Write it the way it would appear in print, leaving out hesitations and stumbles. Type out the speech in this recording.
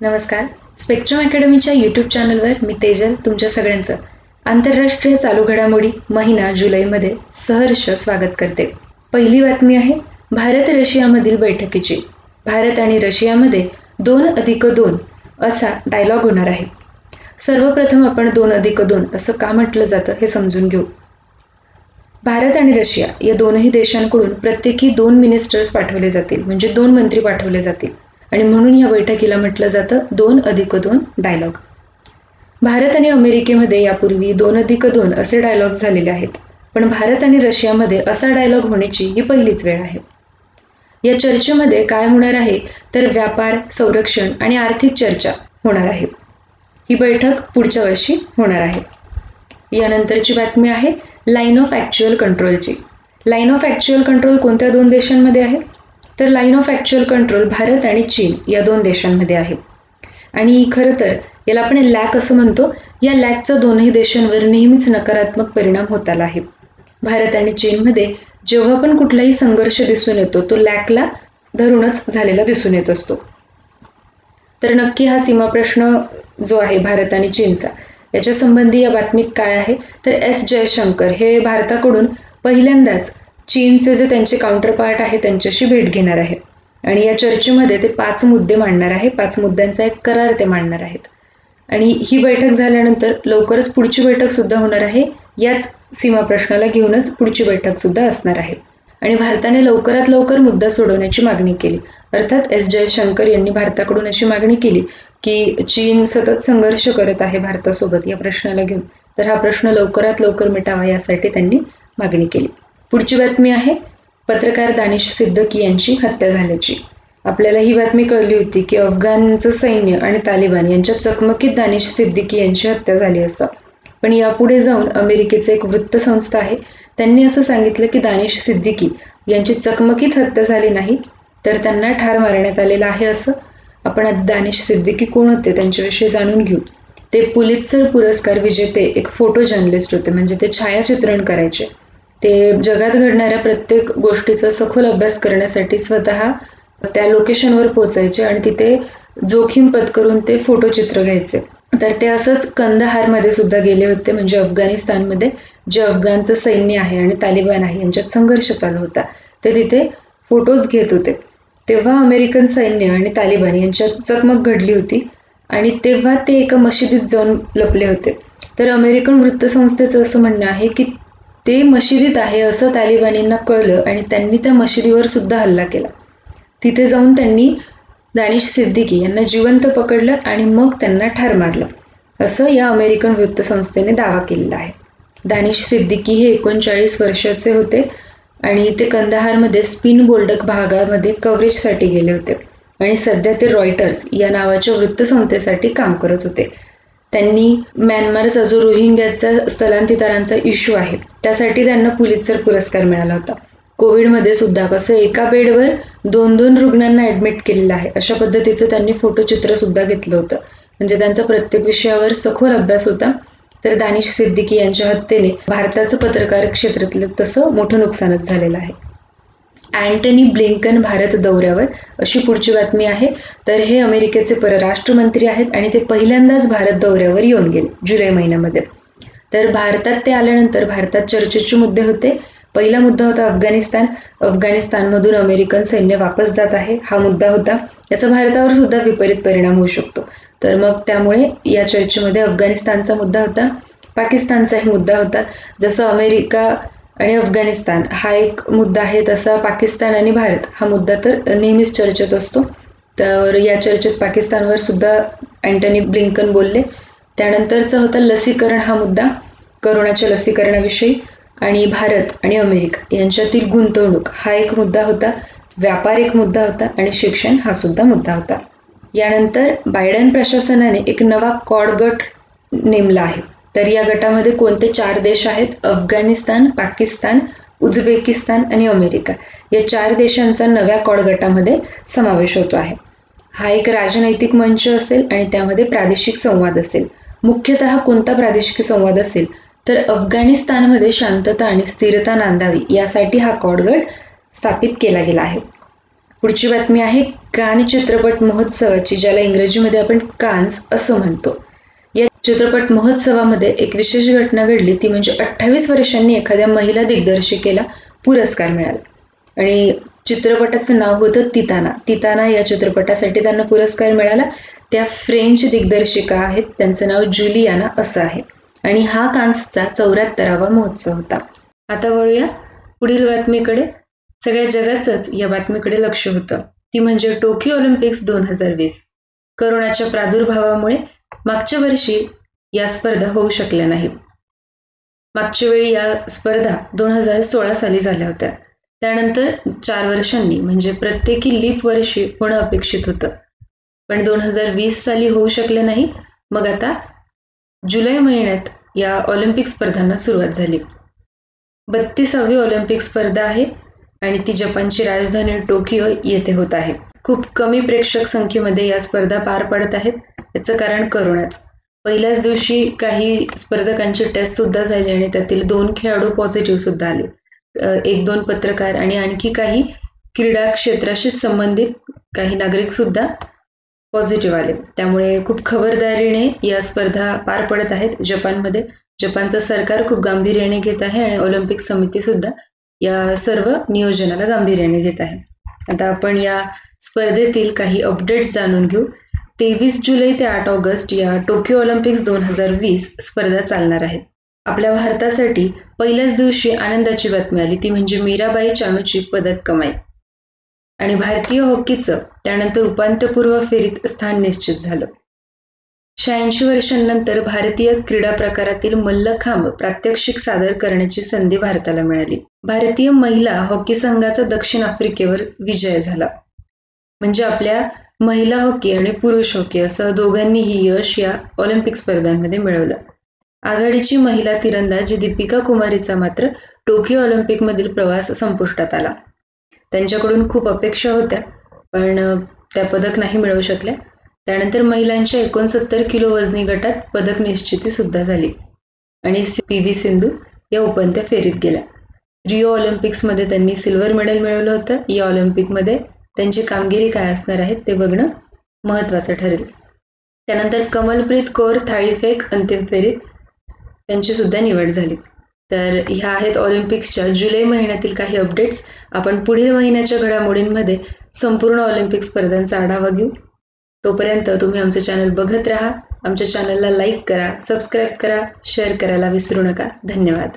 नमस्कार. Spectrum अकॅडमीच्या YouTube चॅनलवर मी तेजल तुमच्या सगळ्यांचं आंतरराष्ट्रीय चालू घडामोडी महिना जुलैमध्ये सहर्ष स्वागत करते. पहिली बातमी आहे भारत रशियामधील बैठकीची. भारत आणि रशियामध्ये 2+2 असा डायलॉग होणार आहे. सर्वप्रथम आपण 2+2 असं का म्हटलं जातं हे समजून घेऊ. भारत आणि रशिया या दोनही देशांकडून प्रत्येकी 2 मिनिस्टर्स पाठवले जातील, म्हणजे 2 मंत्री पाठवले जातील आणि म्हणून या बैठकीला म्हटलं जातं 2+2 डायलॉग. भारत आणि अमेरिकेमध्ये यापूर्वी 2+2 असे डायलॉग झालेले आहेत, पण भारत आणि रशियामध्ये असा डायलॉग होण्याची ही पहिलीच वेळ आहे. या चर्चेमध्ये काय होणार आहे तर व्यापार, संरक्षण आणि आर्थिक चर्चा होणार आहे. ही बैठक पुढच्या वर्षी होणार आहे. यानंतरची बातमी आहे लाईन ऑफ ॲक्च्युअल कंट्रोलची. लाईन ऑफ ॲक्च्युअल कंट्रोल कोणत्या 2 देशांमध्ये आहे तर line of actual control Bharat आणि चीन या 2 देशांमध्ये आहे. आणि खरं तर याला आपण लॅक असं म्हणतो. या लॅकचा दोनही देशांवर नेहमीच नकारात्मक परिणाम होत आला आहे. भारत आणि चीनमध्ये जेव्हा पण कुठलाही संघर्ष दिसून येतो तो लॅकला धरूनच झालेला दिसून येत असतो. तर नक्की हा सीमा प्रश्न जो आहे भारत आणि चीनचा याच्या संबंधी या बातमीत काय आहे तर एस जयशंकर हे भारताकडून पहिल्यांदाच चीनचे जे त्यांचे काउंटर पार्ट आहे त्यांच्याशी भेट घेणार आहे आणि या चर्चेमध्ये ते 5 मुद्दे मांडणार आहे. 5 मुद्द्यांचा एक करार ते मांडणार आहेत आणि ही बैठक झाल्यानंतर लवकरच पुढची बैठक सुद्धा होणार आहे. याच सीमा प्रश्नाला घेऊनच पुढची बैठक सुद्धा असणार आहे आणि भारताने लवकरात लवकर मुद्दा सोडवण्याची मागणी केली. अर्थात एस जयशंकर यांनी भारताकडून अशी मागणी केली की चीन सतत संघर्ष करत आहे भारतासोबत या प्रश्नाला घेऊन, तर हा प्रश्न लवकरात लवकर मिटावा यासाठी त्यांनी मागणी केली. पुढची बातमी आहे पत्रकार दानिश सिद्दीकी यांची हत्या झाल्याची. आपल्याला ही बातमी कळली होती की अफगाणचं सैन्य आणि तालिबान यांच्या चकमकीत दानिश सिद्दीकी यांची हत्या झाली असं. पण यापुढे जाऊन अमेरिकेचे एक वृत्तसंस्था आहे त्यांनी असं सांगितलं की दानिश सिद्दीकी यांची चकमकीत हत्या झाली नाही तर त्यांना ठार मारण्यात आलेलं आहे असं. आपण आधी दानिश सिद्दीकी कोण होते त्यांच्याविषयी जाणून घेऊ. ते पुलित्झर पुरस्कार विजेते एक फोटो जर्नलिस्ट होते, म्हणजे ते छायाचित्रण करायचे. ते जगात घडणाऱ्या प्रत्येक गोष्टीचा सखोल अभ्यास करण्यासाठी स्वतः त्या लोकेशनवर पोचायचे आणि तिथे जोखीम पत्करून ते फोटोचित्र घ्यायचे. तर ते असंच कंदहारमध्ये सुद्धा गेले होते, म्हणजे अफगाणिस्तानमध्ये जे अफगाणचं सैन्य आहे आणि तालिबान आहे यांच्यात संघर्ष चालू होता, ते तिथे फोटोज घेत होते. तेव्हा अमेरिकन सैन्य आणि तालिबान यांच्यात चकमक घडली होती आणि तेव्हा ते एका मशिदीत जाऊन लपले होते. तर अमेरिकन वृत्तसंस्थेचं असं म्हणणं आहे की ते मशिदीत आहे असं तालिबानींना कळलं आणि त्यांनी त्या मशिदीवर सुद्धा हल्ला केला. तिथे जाऊन त्यांनी दानिश सिद्दीकी यांना जिवंत पकडलं आणि मग त्यांना ठार मारलं असं या अमेरिकन वृत्तसंस्थेने दावा केलेला आहे. दानिश सिद्दीकी हे 39 वर्षाचे होते आणि ते कंदहारमध्ये स्पिन बोल्डक भागामध्ये कव्हरेजसाठी गेले होते आणि सध्या ते रॉयटर्स या नावाच्या वृत्तसंस्थेसाठी काम करत होते. त्यांनी म्यानमारचा जो रोहिंग्याचा स्थलांतरितांचा इश्यू आहे त्यासाठी त्यांना पुलित्झर पुरस्कार मिळाला होता. कोविडमध्ये सुद्धा कसं एका बेडवर 2-2 रुग्णांना ॲडमिट केलेलं आहे अशा पद्धतीचं त्यांनी फोटोचित्र सुद्धा घेतलं होतं, म्हणजे त्यांचा प्रत्येक विषयावर सखोल अभ्यास होता. तर दानिश सिद्दीकी यांच्या हत्येने भारताचं पत्रकार क्षेत्रातलं तसं मोठं नुकसानच झालेलं आहे. अँटनी ब्लिंकन भारत दौऱ्यावर अशी पुढची बातमी आहे. तर हे अमेरिकेचे परराष्ट्र मंत्री आहेत आणि ते पहिल्यांदाच भारत दौऱ्यावर येऊन गेले जुलै महिन्यामध्ये. तर भारतात ते आल्यानंतर भारतात चर्चेचे मुद्दे होते. पहिला मुद्दा होता अफगाणिस्तान. अफगाणिस्तानमधून अमेरिकन सैन्य वापस जात आहे हा मुद्दा होता. याचा भारतावर सुद्धा विपरीत परिणाम होऊ शकतो. तर मग त्यामुळे या चर्चेमध्ये अफगाणिस्तानचा मुद्दा होता, पाकिस्तानचाही मुद्दा होता. जसं अमेरिका आणि अफगाणिस्तान हा एक मुद्दा आहे तसा पाकिस्तान आणि भारत हा मुद्दा तर नेहमीच चर्चेत असतो. तर या चर्चेत पाकिस्तानवर सुद्धा अँटनी ब्लिंकन बोलले. त्यानंतरचा होता लसीकरण हा मुद्दा, करोनाच्या लसीकरणाविषयी, आणि भारत आणि अमेरिका यांच्यातील गुंतवणूक हा एक मुद्दा होता, व्यापार एक मुद्दा होता आणि शिक्षण हा सुद्धा मुद्दा होता. यानंतर बायडन प्रशासनाने एक नवा क्वाड गट नेमला आहे. तर या गटामध्ये कोणते 4 देश आहेत? अफगाणिस्तान, पाकिस्तान, उझबेकिस्तान आणि अमेरिका या 4 देशांचा नव्या क्वाड गटामध्ये समावेश होतो आहे. हा एक राजनैतिक मंच असेल आणि त्यामध्ये प्रादेशिक संवाद असेल. मुख्यतः कोणता प्रादेशिक संवाद असेल तर अफगाणिस्तानमध्ये शांतता आणि स्थिरता नांदावी यासाठी हा क्वाड गट स्थापित केला गेला आहे. पुढची बातमी आहे कान चित्रपट महोत्सवाची, ज्याला इंग्रजीमध्ये आपण कान्स असं म्हणतो. या चित्रपट महोत्सवामध्ये एक विशेष घटना घडली, ती म्हणजे 28 वर्षांनी एखाद्या महिला दिग्दर्शिकेला पुरस्कार मिळाला. आणि चित्रपटाचं नाव होतं तिताना. तिताना या चित्रपटासाठी त्यांना पुरस्कार मिळाला. त्या फ्रेंच दिग्दर्शिका आहेत, त्यांचं नाव जुलियाना असं आहे. आणि हा कान्सचा 74वा महोत्सव होता. आता वळूया पुढील बातमीकडे. सगळ्या जगाचंच या बातमीकडे लक्ष होतं, ती म्हणजे टोकियो ऑलिम्पिक्स 2020. करोनाच्या प्रादुर्भावामुळे मागच्या वर्षी या स्पर्धा होऊ शकल्या नाहीत. मागच्या वेळी या स्पर्धा 2016 साली झाल्या होत्या. त्यानंतर 4 वर्षांनी म्हणजे प्रत्येकी लीप वर्षी होणं अपेक्षित होतं, पण 2020 साली होऊ शकले नाही. मग आता जुलै महिन्यात या ऑलिम्पिक स्पर्धांना सुरुवात झाली. 32वी ऑलिम्पिक स्पर्धा आहे आणि ती जपानची राजधानी टोकियो येथे होत आहे. खूप कमी प्रेक्षक संख्येमध्ये या स्पर्धा पार पडत आहेत. याचं कारण करोनाच. पहिल्याच दिवशी काही स्पर्धकांची टेस्ट सुद्धा झाली आणि त्यातील 2 खेळाडू पॉझिटिव्ह सुद्धा आले. 1-2 पत्रकार आणि आणखी काही क्रीडा क्षेत्राशी संबंधित काही नागरिक सुद्धा पॉझिटिव्ह आले. त्यामुळे खूप खबरदारीने या स्पर्धा पार पडत आहेत जपानमध्ये. जपानचं सरकार खूप गांभीर्याने घेत आहे आणि ऑलिम्पिक समिती सुद्धा या सर्व नियोजनाला गांभीर्याने घेत आहे. आता आपण या स्पर्धेतील काही अपडेट्स जाणून घेऊ. 23 जुलै ते 8 ऑगस्ट या टोकियो ऑलिम्पिक्स 2020 स्पर्धा चालणार आहेत. आपल्या भारतासाठी पहिल्याच दिवशी आनंदाची बातमी आली, ती म्हणजे मीराबाई चानूची पदक कमाई. आणि भारतीय हॉकीचं त्यानंतर उपांत्यपूर्व फेरीत स्थान निश्चित झालं. 86 वर्षांनंतर भारतीय क्रीडा प्रकारातील मल्लखांब प्रात्यक्षिक सादर करण्याची संधी भारताला मिळाली. भारतीय महिला हॉकी संघाचा दक्षिण आफ्रिकेवर विजय झाला. म्हणजे आपल्या महिला हॉकी आणि पुरुष हॉकी असं दोघांनीही यश या ऑलिम्पिक स्पर्धांमध्ये मिळवलं. आघाडीची महिला तिरंदाज दीपिका कुमारीचा मात्र टोकियो ऑलिम्पिकमधील प्रवास संपुष्टात आला. त्यांच्याकडून खूप अपेक्षा होत्या, पण त्या पदक नाही मिळवू शकल्या. त्यानंतर महिलांच्या 69 किलो वजनी गटात पदक निश्चिती सुद्धा झाली आणि PV सिंधू या उपांत्य फेरीत गेल्या. रिओ ऑलिम्पिक्समध्ये त्यांनी सिल्वर मेडल मिळवलं होतं. या ऑलिम्पिकमध्ये त्यांची कामगिरी काय असणार आहे ते बघणं महत्त्वाचं ठरेल. त्यानंतर कमलप्रीत कौर थाळीफेक अंतिम फेरीत त्यांची सुद्धा निवड झाली. तर ह्या आहेत ऑलिम्पिक्सच्या जुलै महिन्यातील काही अपडेट्स. आपण पुढील महिन्याच्या घडामोडींमध्ये संपूर्ण ऑलिम्पिक स्पर्धांचा आढावा घेऊ. तोपर्यंत तुम्ही आमचे चॅनल बघत राहा. आमच्या चॅनलला लाईक करा, सबस्क्राईब करा, शेअर करायला विसरू नका. धन्यवाद.